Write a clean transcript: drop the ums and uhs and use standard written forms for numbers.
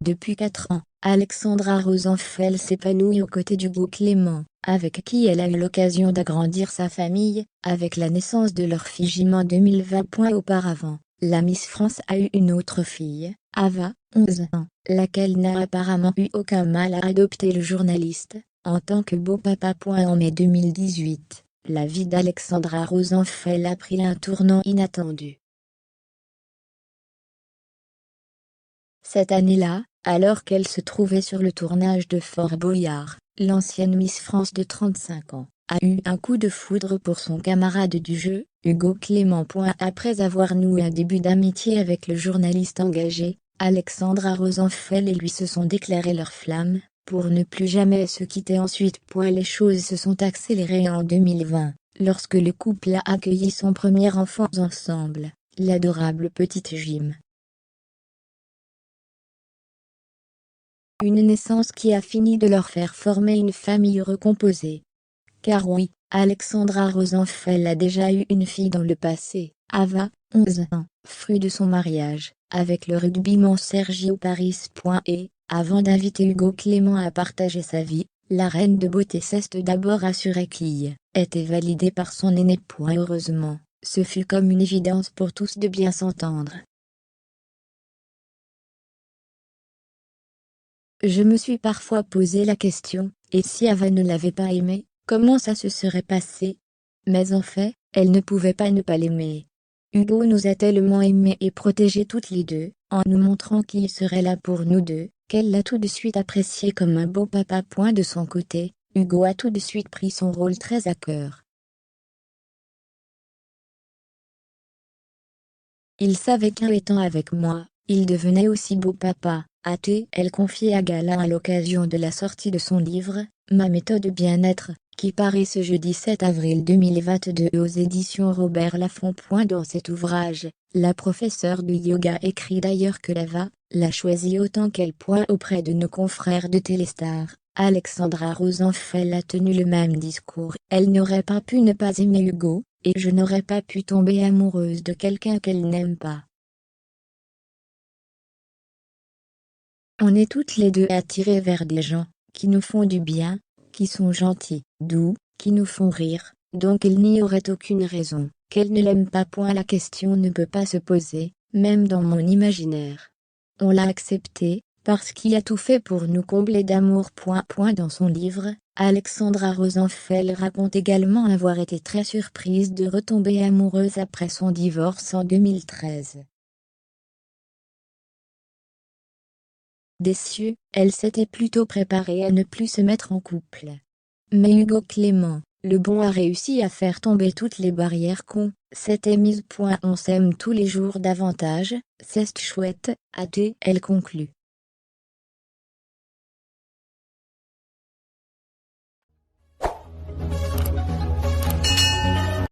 Depuis 4 ans, Alexandra Rosenfeld s'épanouit aux côtés d'Hugo Clément, avec qui elle a eu l'occasion d'agrandir sa famille, avec la naissance de leur fille Jim en 2020. Auparavant, la Miss France a eu une autre fille, Ava, 11 ans, laquelle n'a apparemment eu aucun mal à adopter le journaliste, en tant que beau papa. En mai 2018, la vie d'Alexandra Rosenfeld a pris un tournant inattendu. Cette année-là, alors qu'elle se trouvait sur le tournage de Fort Boyard, l'ancienne Miss France de 35 ans, a eu un coup de foudre pour son camarade du jeu, Hugo Clément. Après avoir noué un début d'amitié avec le journaliste engagé, Alexandra Rosenfeld et lui se sont déclarés leur flamme, pour ne plus jamais se quitter ensuite. Les choses se sont accélérées en 2020, lorsque le couple a accueilli son premier enfant ensemble, l'adorable petite Jim. Une naissance qui a fini de leur faire former une famille recomposée. Car oui, Alexandra Rosenfeld a déjà eu une fille dans le passé, Ava, 11 ans, fruit de son mariage, avec le rugbyman Sergio Paris. Et, avant d'inviter Hugo Clément à partager sa vie, la reine de beauté s'est d'abord assurée qu'il était validé par son aîné. Heureusement, ce fut comme une évidence pour tous de bien s'entendre. Je me suis parfois posé la question, et si Ava ne l'avait pas aimé, comment ça se serait passé? Mais en fait, elle ne pouvait pas ne pas l'aimer. Hugo nous a tellement aimés et protégés toutes les deux, en nous montrant qu'il serait là pour nous deux, qu'elle l'a tout de suite apprécié comme un beau papa. De son côté, Hugo a tout de suite pris son rôle très à cœur. Il savait qu'en étant avec moi, il devenait aussi beau papa, a-t-elle confié à Gala à l'occasion de la sortie de son livre, Ma méthode bien-être, qui paraît ce jeudi 7 avril 2022 aux éditions Robert Laffont. Dans cet ouvrage, la professeure de yoga écrit d'ailleurs que Ava l'a choisi autant qu'elle. Auprès de nos confrères de Téléstar, Alexandra Rosenfeld a tenu le même discours. Elle n'aurait pas pu ne pas aimer Hugo, et je n'aurais pas pu tomber amoureuse de quelqu'un qu'elle n'aime pas. On est toutes les deux attirées vers des gens qui nous font du bien, qui sont gentils, doux, qui nous font rire, donc il n'y aurait aucune raison qu'elle ne l'aime pas. La question ne peut pas se poser, même dans mon imaginaire. On l'a accepté, parce qu'il a tout fait pour nous combler d'amour. Dans son livre, Alexandra Rosenfeld raconte également avoir été très surprise de retomber amoureuse après son divorce en 2013. Déçue, elle s'était plutôt préparée à ne plus se mettre en couple. Mais Hugo Clément, le bon, a réussi à faire tomber toutes les barrières qu'on s'était mises. On s'aime tous les jours davantage, c'est chouette, a-t-elle conclu.